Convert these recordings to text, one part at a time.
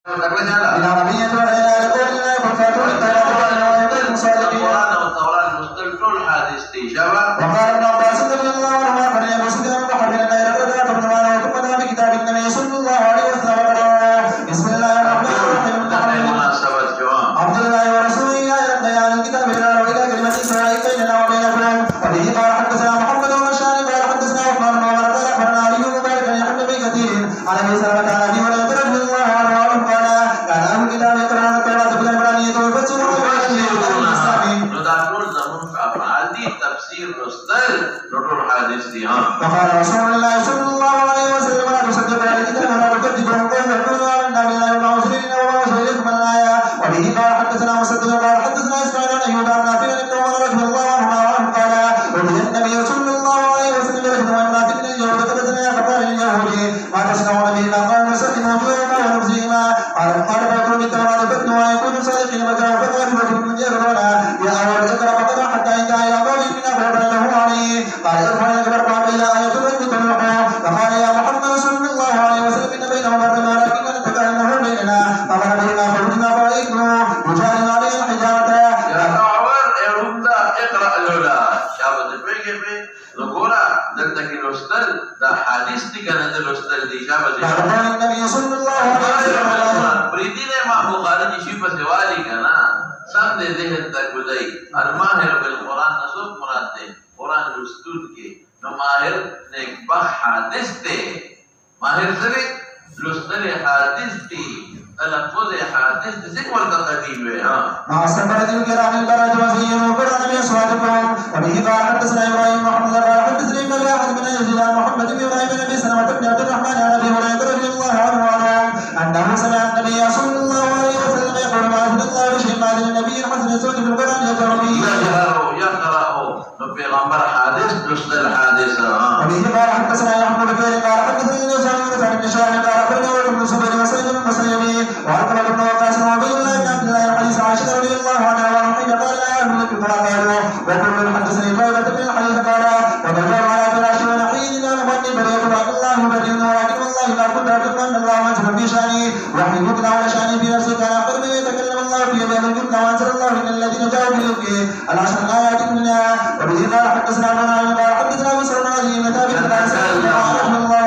العربية وإلى لقول الله والفاتح والتوراة والمصادقين والتوراة المستلفون حادث تيجابا. وقال ابن عباس رضي الله عنهما فليكن سكان بحر من غير قدرة ابن مانا وكمنا بكتاب النبي صلى الله عليه وسلم. بسم الله الرحمن الرحيم. مناسبة جواب عبد الله ورسوله إلى بيان الكتاب إلى كلمة سواء بيننا وبينكم. وبه قال حدثنا محمد ومشان قال حدثنا عثمان بن عمر قال أخبرنا علي بن مالك عن يحيى بن كثير عن أبي سلمة عن أبي هريرة رضي الله عنه قال كان أهل الكتاب يقرؤون التوراة بالعبرانية ويفسرونها بالإسلام. تفسير رستل نور حديث دي وقال رسول الله صلى الله عليه وسلم لا تصدقوا على الكتاب ولا تكذبوا قوم يقولون آمنا بالله وما أنزل إلينا وما أنزل إليكم الآية. وبه قال حدثنا مسدد قال حدثنا إسماعيل عن أيوب عن نافع عن ابن عمر رضي الله عنهما قال أتي النبي صلى الله عليه وسلم برجل وامرأة من اليهود فقتلنا فقال لليهود ما تصنعون به؟ قالوا نسلم وجوههما ونبزهما. قال فاتوا بالتوراة فاتلوها يكونوا صادقين مكرا فقالوا من يقرؤونها يا أول اقرأ فقرأ حتى انتهى إلى قوله قال ارفع لك برفع بين آية ربك الوحى. فقال يا محمد صلى الله عليه وسلم إن بينهما ربما لكن أنت كأنه بيننا فمر بهما فرجنا فرأيته يجعل عليه الحجارة. يا تعور يرمدا اقرأ الأولى شابت البيجي ذكورا دلتك الوستل دا حديث دي كانت الوستل دي شابت قال النبي صلى الله عليه وسلم بريدين ما بخاري شيفة سوالي كنا سم دے ذہن تک گزائی الماہر بالقرآن نصوب مراد دے قرآن رستود کے نو ماہر نے بخ حادث دے ماہر سرے لستر حادث دی تلفظ حادث دے سکول کا قدیم ہے مع سفرة الكرام البرد وزينوا قرآن بأصواتكم. وبه قال حدثنا إبراهيم محمد قال حدثنا ابن الواحد بن يزيد عن محمد بن إبراهيم بن أبي سلمة بن عبد الرحمن عن أبي هريرة رضي الله عنه أنه سمع النبي صلى الله عليه وسلم يقول ما أنزل الله بشيء ما أنزل النبي حسن سورة في القرآن يقرأ به يقرأ بيغمبر حادث لستر حادث. وبه قال حدثنا يحيى بن بكير قال حدثني نوسان عن ابن شهاب قال أخبرني ابن زبير وسعيد بن المسيب وعقبة بن وقاص وعبيد الله بن عبد الله الحديث عائشة رضي الله عنها وحين قال لا أهل لك فقالوا وكل حدثني قولة بن الحديث قال وتجار على فراش ونحيي لا نغني بريء وعد الله بريء ولكن والله لا كنت أعتقد أن الله أنزل في شأني وحي يتلى ولا شأني في نفسي كان أخبر به يتكلم الله في يده الجبنى وأنزل الله إن الذين جاءوا بالإفك العشر آيات منها. وبه قال حدثنا ابن عمرو قال حدثنا بشر بن علي بن ثابت قال رحمه الله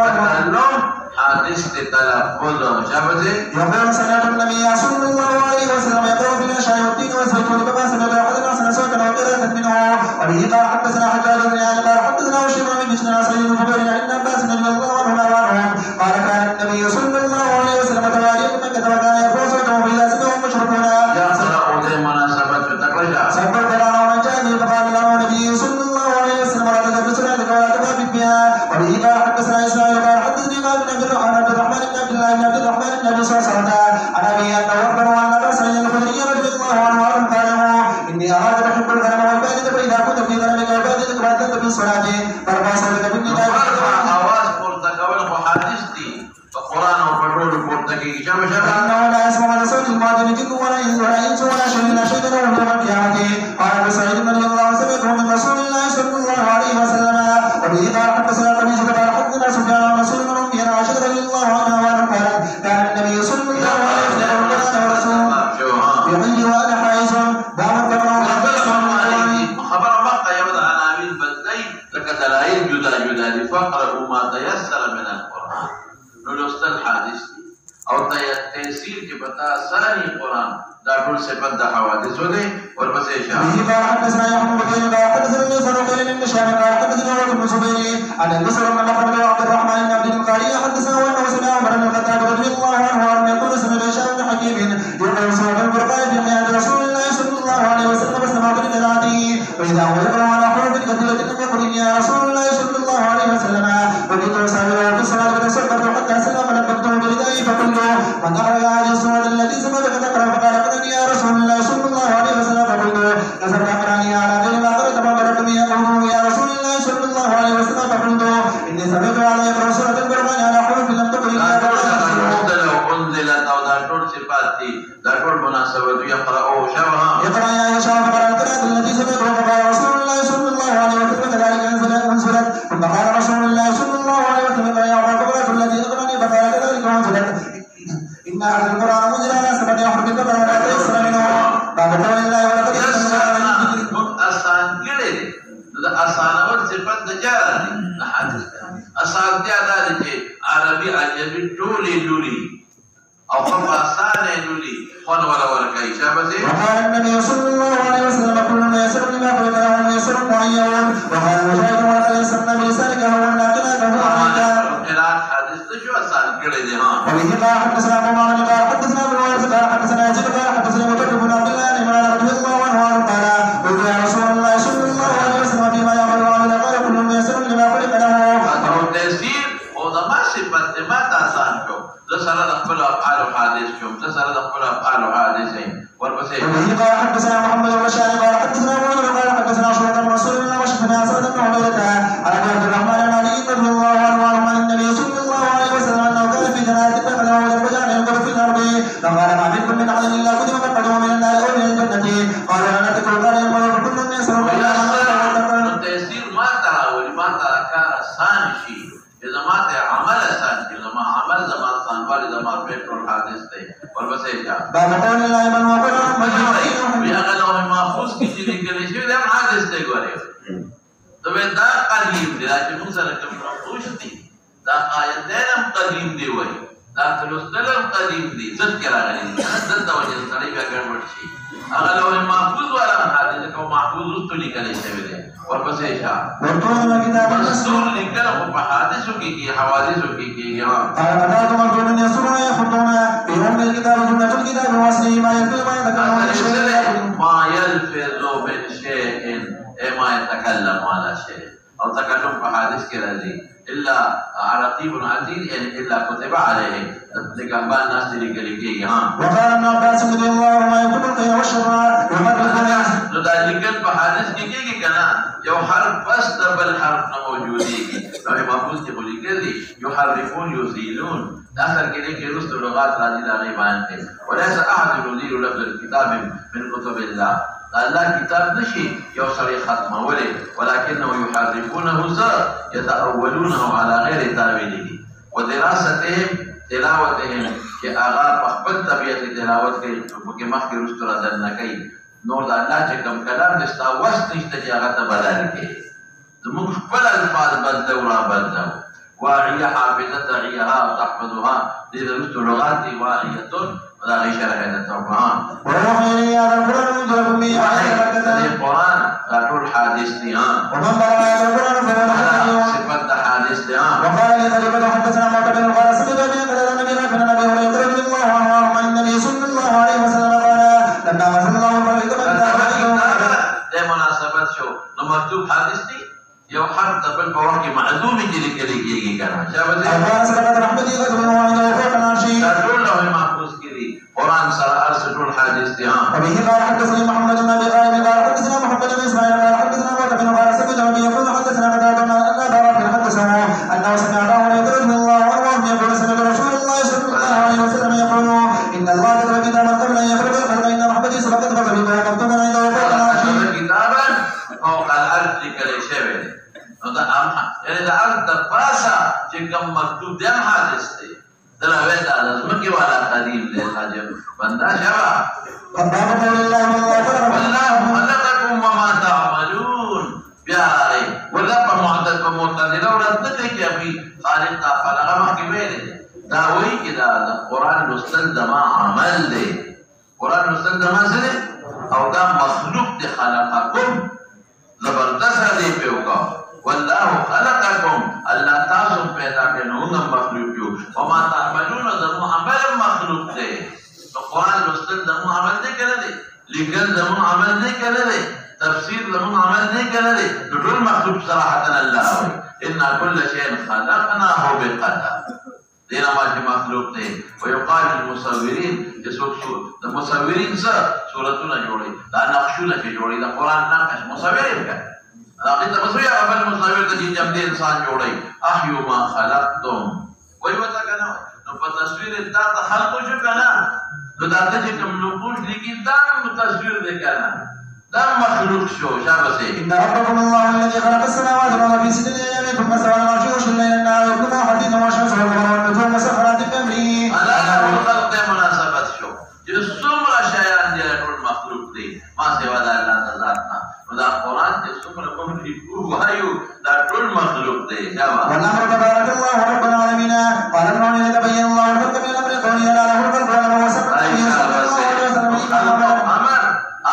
حديث تلفظ شابه يقول سمعت النبي صلى الله عليه وسلم يقرأ في العشاء والتين والزيتون كما سمعت أحدنا حسن صوتا وقراءة منه. وبه قال حدثنا حجاج بن علي قال حدثنا وشيخ بن بشر سعيد بن جبير عن عباس رضي الله عنه قال كان النبي صلى الله عليه وسلم توالي من مكة وكان يرفع صوته إذا سمعهم مشركون يقرأ مناسبة تقرأ سبب القرآن ومن جاء فقال له النبي صلى الله عليه وسلم لا تدبر سنتك ولا تخافت بها. وبه قال حدثنا إسماعيل قال حدثني مالك بن عبد الرحمن بن عبد الله بن عبد الرحمن بن أبي صلصلة عن أبي أنه أخبره أن أبا سعيد الخدري رضي الله عنه قال إني أراك تحب الغنم والبادية فإذا كنت في غنمك والبادية فأذنت في صلاتي فرفع صوتك بالنداء آواز مرتكب المحادث دي القرآن والفجر مرتكب شبه فإنه لا يسمع لصوت الماضي جن ولا إنس ولا شيء لا شيء له يوم القيامة. قال أبو سعيد رضي الله عنه سمعته من رسول الله صلى الله عليه وسلم. وبه قال حدثنا قبيصة قال حدثنا سفيان عن رسول الله بن عائشة رضي الله عنها قال كان النبي صلى الله عليه وسلم قال ورسول يحيي وأنا حائز دام الكبر خبر مقة يبدأ عن عميل بدأي لك دلائل جدا لفقرأوا ما تيسر من القرآن نلوستل حادث او تيسير کے بتا ثاني قرآن داخل سے بند حوادث ہوتے اور بس اشارہ به قال حدثنا يحيى بن قال حدثنا النصر بن بن شام قال حدثنا ابن زبير عن النصر بن محمد عبد الرحمن بن عبد القاري حدثنا وانه سمع عمر بن الخطاب رضي الله عنه ان يقول سمع هشام بن حكيم يقول سمع القرآن في حياة رسول الله صلى الله عليه وسلم سمعت لقراءته واذا هو يقرأ على حروف كثيرة لم يقل يا رسول الله صلى الله عليه وسلم وكنت اسامر في الصلاة فتسبحت حتى سلم لبثته بردائي فقلت من اخرج هذه السورة التي سبقت تقرأ فقال قرأني يا رسول الله صلى الله عليه وسلم فقلت كسبت أقراني على غير ما قرأت فقرأت يقول يا رسول الله صلى الله عليه وسلم فقلت إني سمعت على يقرأ سورة القرآن على حروف لم تقل إلا لو أنزلت أو دارتور صفاتي دارتور مناسبة يقرأ شبها يقرأ يا هشام فقرأ القراءة التي سمعتها فقال رسول الله صلى الله عليه وسلم كذلك أنزلت ثم قال رسول الله صلى الله عليه وسلم يا عمر التي أقرأني فقال كذلك أنزلت إن أهل القرآن القرآن منزل على سبعة أحرف كما لا تيسر منه باب قول الله ولقد آسان کړي د آسان او صفات د جاره دي حدیث آسان دي ادا دي عربي عجمي ټولي لوري او په آسان لوري خون ولا ورکای شابه وقال النبي صلى الله عليه وسلم كل ما يسر لما خلق له ويسر معين وقال مجاهد ولا يسرنا بلسانك هو الناقل له قراءة حديث شو آسان کړي دي ها وبه قال حدثنا ابو معمر قال حدثنا ابن وارث قال حدثنا يزيد قال حدثنا مكتب بن عبد الله بن عمران رضي الله عنه قال قلت يا رسول الله صلى الله عليه وسلم فيما يعمل العامل قال كل ما يسر لما خلق له او تفسیر او د ما صفات ما آسان شو د سره د خپل افعال او حادث شو د سره د خپل افعال او حادث ورپسې وبه قال حدثنا محمد بن بشار قال حدثنا ابو بكر قال حدثنا شعبة بن رسول الله وشفنا اسد بن عبيدة عن عبد الرحمن بن علي رضي الله عنه عن النبي صلى الله عليه وسلم انه كان في جنازة فله ولم يجعل ينظر في الارض فقال ما منكم من احد الا كتب مقعده من النار او من الجنة قال انا تقول قال ينظر كل من يسر الله تفسیر ما تراول ما ترى كان آسان شي اذا ما ته عمل آسان شي لما عمل زما آسان والي زما پیټرول حادث ته ورپسې ځه باب قول الله من وقر مجموعي بیا غلو محفوظ کی چې لیکل شي دا حادث ته ګوري ته دا قدیم دی چې موږ سره کوم پروش دي دا آیت هم قدیم دی وای دا تلوستلم قدیم دی ذکر راغلی د توجه سره بیا ګډوډ شي هغه لو محفوظ ولا حادث کو محفوظ تو لیکل شوی دی ورپسې ځه ورته کتاب مستور لیکل خو په حادثو کې حوادثو کې قال قد مكتوب من يسرنا يخطون في ام الكتاب جملة الكتاب واسمه ما يلفظ من شيء ما يتكلم على شيء او تكلم في حادث کې راځي الا رقيب عتيد يعني الا كتب عليه لكان الناس اللي ها وقال ابن عباس رضي الله عنه ما يكتب الخير والشر ويمرق نو دا لیکل په حادث کې کېږي کنه یو حرف بس د بل حرف نه موجودي نو محفوظ کې لیکل دي يحرفون يزيلون اخر کې لیکل رست لغات راځي دا غي باندې وليس احد يزيل لفظ الكتاب من كتب الله الله كتاب نشي يو سري ختمه ولكنه يحرفونه يتأولونه على غير تاويله ودراستهم تلاوتهم كأغا بخبت طبيعة تلاوت كي مخي رسترا دنكي نور دا الله چکم کلام دستا وست نشتا چی آغا تبدال کے دمون خبل الفاظ بدلو را بدلو واعية حافظة تعيها وتحفظها دي درست لغات واعية ودا غي شرحة القرآن وروحي هذا القرآن مجرد به هذه القرآن غطول حادث ديان ومن بلغ هذا القرآن فهو صفت حادث ديان وقال لي خليفة حدثنا معتبر قال سمعت ابي قال النبي كان النبي هريرة رضي الله عنه عن النبي صلى الله عليه وسلم قال لما مثل الله ده مناسبت شو نو مكتوب حادث دي یو حرف د بل په وخت کې معلومي چې لیکل کېږي کنه شابه دې الله سبحانه رحمتي قدر وعده فوق العرش ټول له محفوظ کړي قرآن سره ارسل حادث دي ها وبه قال حدثني محمد بن ابي قائم قال حدثنا محمد بن اسماعيل قال حدثنا معتبر قال سمعت ابي يقول حدثنا قتادة ان ابا حدثنا انه سمع ابا هريرة رضي الله عنه يقول سمعت رسول الله صلى الله عليه وسلم يقول ان الله كتب كتابا قبل ان يخلق الخلق ان رحمتي سبقت فكتبها مكتوبا عنده فوق العرش كتابا فوق العرش لیکل شوی دی نو دا یعنی دا عرض دا پاسا چې کوم مکتوب دی هم حادث دی دلا ویدا لازمکی والا قدیم دی حاجب بندا شبا باب قول الله والله خلقكم وما تعملون بیاری ولا په معتدله ورته کې ابي خالق تا خلق ما کې ویل دا وایي چې دا قرآن لوستل د ما عمل دی قرآن لوستل د ما څه او دا مخلوق دی خلقكم زبردست دی په وکا والله خلقكم الله تاسو پیدا کړو نو مخلوق یو وما تعملون دمو عمل مخلوق دی نو قرآن لوستل دمو عمل دی کنه دی لیکل دمو عمل دی کنه دی تفسیر دمو عمل دی کنه دی ټول مخلوق صراحه الله وي ان كل شيء خلقناه بقدر دینا ما چې مخلوق دی ويقال للمصورين چې المصورين صورتونه جوړي دا نقشونه چې جوړي دا قرآن نقش مصورين کوي لكن تبصري أبل مصور تجي جمد إنسان جوړي أحيو ما خلقتم وही وتا کنه نو په تصویر دا خلق شو کنه نو دا چې کوم نقوش لیکي دا تصویر دی کنه دا مخلوق شو شابه إن ربكم الله الذي خلق السماوات والأرض في 6 أيام ثم استوى على العرش يغشي الليل النهار يطلبه حديثا والشمس والقمر والنجوم مسخرات بأمره على الخلق مناسبة والأمر تبارك الله رب العالمين قال ابن عمر يتبين الله الفرق بين الأمر قوله لا له الفرق ولا هو سبب النبي صلى الله عليه وسلم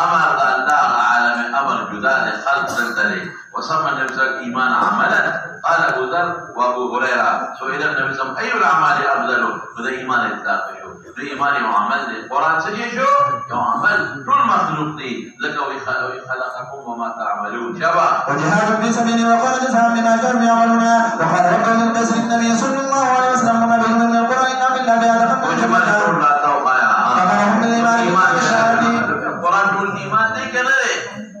أمر الله عالم أمر جدال خلق سلطري وسمى النبي صلى الله عليه وسلم إيمان عملا قال أبو ذر وأبو هريرة سئل النبي صلى الله عليه وسلم أي الأعمال أفضل؟ هذا إيمان إطلاق شو ده إيمان وعمل القرآن سجى شو يعمل كل مخلوق دي لك وخلقكم وما تعملون شباب وجهاد في سبيله وقال جزاء بما كانوا يعملون وقال رب القاسم النبي صلى الله عليه وسلم وما بهم من القرآن إلا بالله بهذا وجمال لا توقع كما هم بالإيمان القرآن دول إيمان دي كنره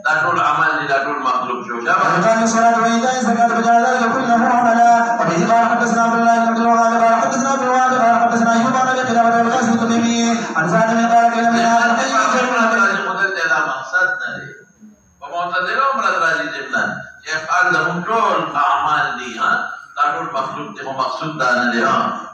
لا دول عمل لا دول مخلوق شو شباب وإقام الصلاة وإيتاء الزكاة فجعل ذلك كله عملا وبه قال حدثنا عبد الله بن عبد الوهاب قال حدثنا عبد الوهاب قال حدثنا أيوب عن أبي قلابة القاسم التميمي عن سعد بن قال كلمة من هذا ومعتذرهم رضي الله يفعل لهم كل أعمال دي كل مخلوق دي مقصود دان دي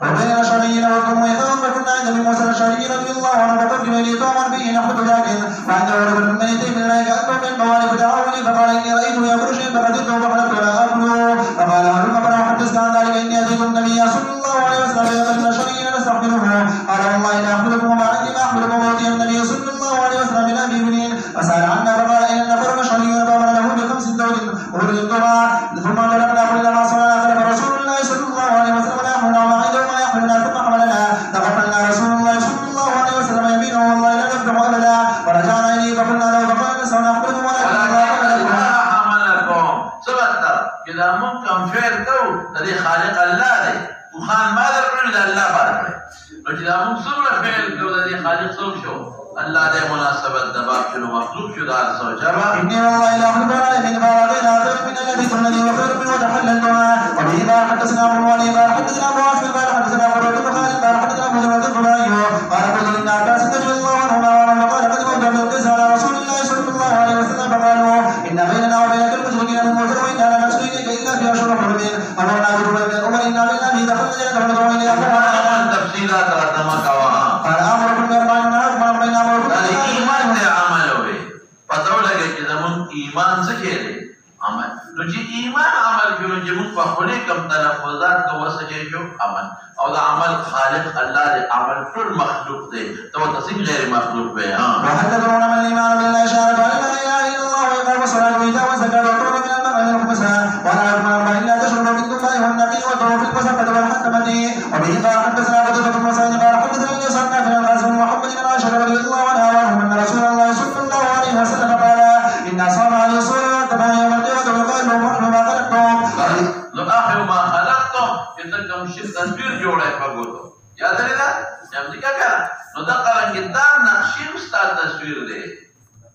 وبين الأشعريين والقوم إذا كنا عند أبي موسى الأشعري رضي الله عنه فقدم إليه طعما به نحو دجاج وعنده رجل من يتيم الملائكة أكبر من بوالي فدعوني فقال إني رأيته يأكل شيئا فقدرته فحلبت ولا آكله فقال هلم فلو حدثت عن ذلك إني أتيت النبي صلى الله عليه وسلم فقال من الأشعريين نستقبله قال والله لا أخبركم وما عندي ما أخبركم وأوتي النبي صلى الله عليه وسلم من أبي بنين فسأل عنا فقال إن النفر الأشعريون فأمر له ب5 دود ورددتها ثم انطلقنا كل ما صنعنا خلف رسول الله صلى الله عليه وسلم لا يحملنا وما عنده ما يحملنا ثم حملنا فقفلنا رسول الله صلى الله عليه وسلم يمينه والله لا نفتح أبدا ورجعنا إليه فقلنا له فقال نسأل نخبركم ولكن الله حملكم سبت إذا ممكن فعل تو الذي خالق الله دي وخان ما ذكر إلا الله بارك إذا ممكن فعل تو الذي خالق شو الله ده مناسبة دباب شنو مخلوق شو دار سوجبا إني والله لا أخبر العالمين فأعطينا خير من الذي تنادي وخير من وتحللتها وبه قال حدثنا أبو الوليد قال حدثنا أبو عاصم قال حدثنا أبو رد بن خالد قال حدثنا أبو ذر بن أيوب قال قلت إن عباس رضي الله عنهما قال قدم أبو بن القيس على رسول الله صلى الله عليه وسلم فقالوا إن بيننا وبينك المشركين من موت وإنا لا نمسك إليك إلا في أشهر حرم أمرنا بجبل بن عمر إنا بنا به دخلنا جنة وندعو إليه تفصيلات رتمك قال أمركم بأربعين ما بين أمركم ایمان دے عمل ہوئے پتہ لگے کہ زمون ایمان سے کہے عمل نو جی ایمان عمل کیوں جی من فخلے کم تلفظات کو وسجے جو عمل اور عمل خالق اللہ دے عمل کل مخلوق دے تو تصدیق غیر مخلوق پہ ہاں وحدثنا من الإيمان بالله شهادة أن لا إله إلا الله وإقام الصلاة وإيتاء الزكاة وقرب من المغرب والخمسة وأنا أكمل إلا تشرب من الله والنبي والطواف الفسقة والحكمة وبه قال حدثنا قتيبة بن سعيد قال حدثنا الناس عن نافع عن القاسم بن محمد بن عائشة رضي الله عنها وعنهم أن رسول الله صلى الله عليه وسلم قال إن أصحاب هذه الصورة تبع يوم القيامة ويقال لهم نحن ما خلقتم آخر ما خلقتم إنكم شرك تصویر جوڑے پگوتو یاد ہے نا جب کیا کرا نو دقرا کتاب نقشی استاد تصویر دے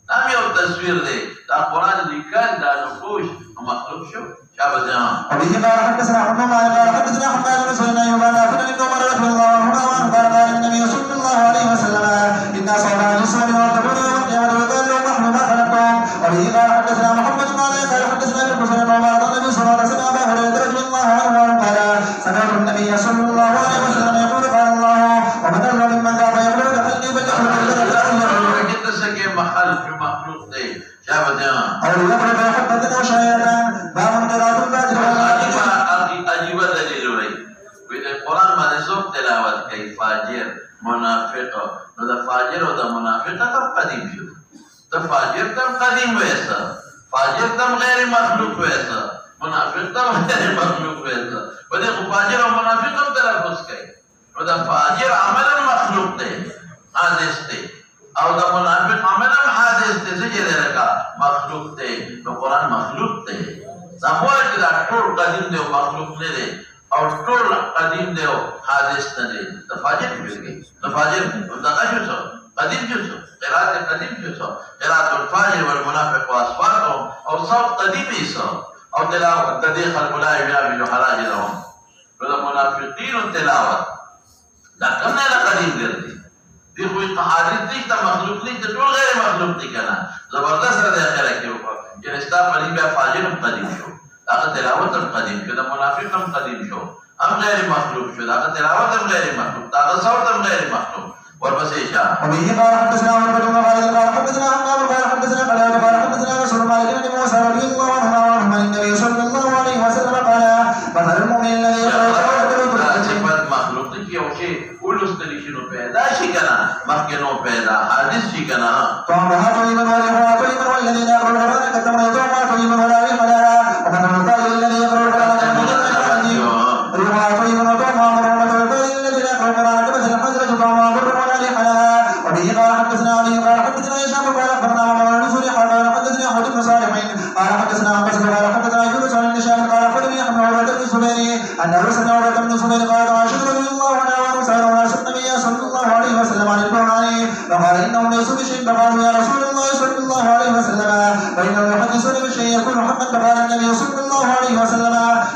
نام یو تصویر دے دا قرآن لکھل دا نقوش مخلوق شو شابه جان وبه قال حدثنا حمام قال حدثنا حماد بن سليمان يقال نافع بن عمر رضي الله عنهما قال قال النبي صلى الله عليه وسلم إن أصحاب هذه الصور يعذبون يوم القيامة ويقال لهم نحن ما خلقتم وبه قال حدثنا محمد بن علي قال حدثنا ابن مسلم قال قال النبي صلى الله عليه وسلم أبا هريرة رضي الله عنه قال سمعت النبي صلى الله عليه وسلم يقول قال الله ومن أظلم ممن قام يقول بخلقي بل مخلوق دے شابه جان أو يقرب حبة وشهية باب قراءة الفاتحة عجيب دلیل ہوئی ویدے قرآن میں نسوک تلاوت کئی فاجر منافق نو دا فاجر و دا منافق تم قدیم شد دا فاجر تم قدیم ویسا فاجر تم غیر مخلوق ویسا منافق تم غیر مخلوق ویسا ویدے فاجر و منافق تم تلفظ کئی نو دا فاجر عملا مخلوق دے حادث دے او دا منافق عملا حادث دے سجدے رکا مخلوق دے نو قرآن مخلوق دے زموال که دا طول قدیم دیو مخلوق نه دی او طول قدیم دیو حادث نه دی دا فاجر بیل گئی دا فاجر دقا شو سو قدیم شو سو قرآت قدیم شو سو قرآت الفاجر والمنافق واسفاتهم او صوت قدیمی سو او تلاوت دا دی خلق لا یبیابی جو حراج لهم دا منافقین تلاوت دا کم نه دا قدیم گردی دی خوی حادث دیش دا مخلوق نہیں دا طول غیر مخلوق دی کنا زبردست رده اخیره کی وقت کہ اسلام علی بیا فاجر قدیم شو اگر تلاوت قدیم شو دا منافق قدیم شو ام غیر مخلوق شو اگر تلاوت غیر مخلوق اگر صوت غیر مخلوق وربس اشاء وبه قال حدثنا عمر بن خالد قال حدثنا حمام قال حدثنا قال قال حدثنا رسول الله بن موسى رضي الله عنه وعن النبي صلى الله عليه وسلم قال مثل المؤمن مخکنو پیدا حادث شي کنه طعمها طيبا وريحها طيبا والذين يقرؤون القرآن كالتمر طعمها طيبا ولا ريح لها ومثل الطائر الذي يقرأ القرآن كمثل ريحها طيبا وطعمها مر ومثل الطائر الذي يقرأ القرآن كمثل الحجرة طعمها مر ولا ريح لها وبه قال حدثنا علي قال حدثنا هشام قال اخبرنا عمر بن سليح قال حدثنا احمد بن صالح قال حدثنا عن بسر قال حدثنا يونس عن النشام قال اخبرني احمد عروه بن الزبير انه سمع عروه بن الزبير قال عائشه رضي الله عنها وسال الناس النبي صلى الله عليه وسلم عن القران فقال انهم ليسوا بشيء فقالوا يا رسول الله صلى الله عليه وسلم فانهم يحدثون بشيء يكون حقا فقال النبي صلى الله عليه وسلم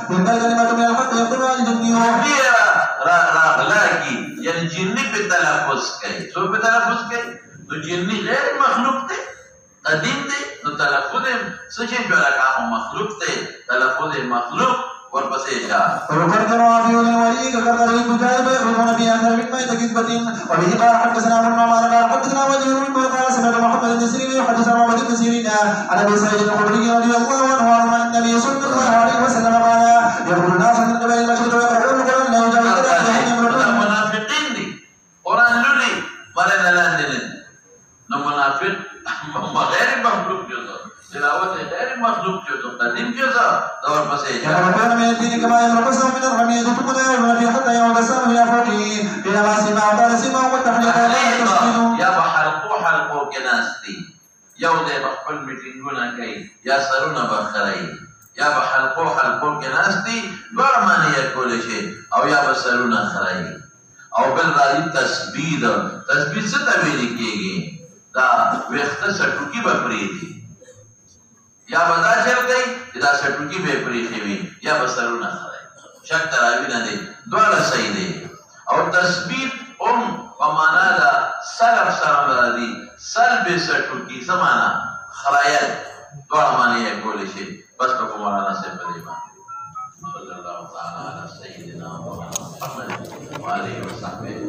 تلك الكلمه من الحق يقول عن الدنيا راغلاکی یعنی جنی پہ تلفظ کئی سو پہ تلفظ کئی تو جنی غیر مخلوق تے قدیم تے تو تلفظ سچے جو رکھا مخلوق تے تلفظ مخلوق ورپسے جا وذكر رافع الولي كذكر الكتاب يخرجون في أنهر من ميت كذبة وبه قال حدثنا ابن عمر قال حدثنا وزير بن قال سمعت محمد بن سيرين يحدث عن محمد بن سيرين عن ابي سعيد الخدري رضي الله عنه عن النبي صلى الله عليه وسلم قال يقول الناس من قبل المشرق ويقرؤون القرآن لا يجاوز منافقين دي قرآن لولي مرنا لاندلين منافق غير مخلوق جزء تلاوت غير مخلوق جزء قديم جزء دور بسيجا يتمكن من الدين كما يملك السهم من الرمية ثم لا يعلم في حتى يعود السهم إلى فوقه إلى ما سمع قال سمع والتحليق لا تسجد يا بحلقو كناستي يود بخل ميتينغونا كي يا سرونا بخري يا بحلقو كناستي برماني يقول شيء أو يا بسرونا خري او بل راځي تثبیت څه ته ویل کېږي دا وخت سټوکی به پریږدي یا بدا چل گئی دا سټوکی به پریږدي وي یا بسرونه خړای شک تراوی نه دي دواړه صحیح دي او تثبیت په معنا دا سلب سره راځي سلب سټوکی سمانا خړایل دواړه معنی یې کول شي بس په مولانا سے په دی باندې صلی الله تعالی علی سیدنا محمد وعلى اله وصحبه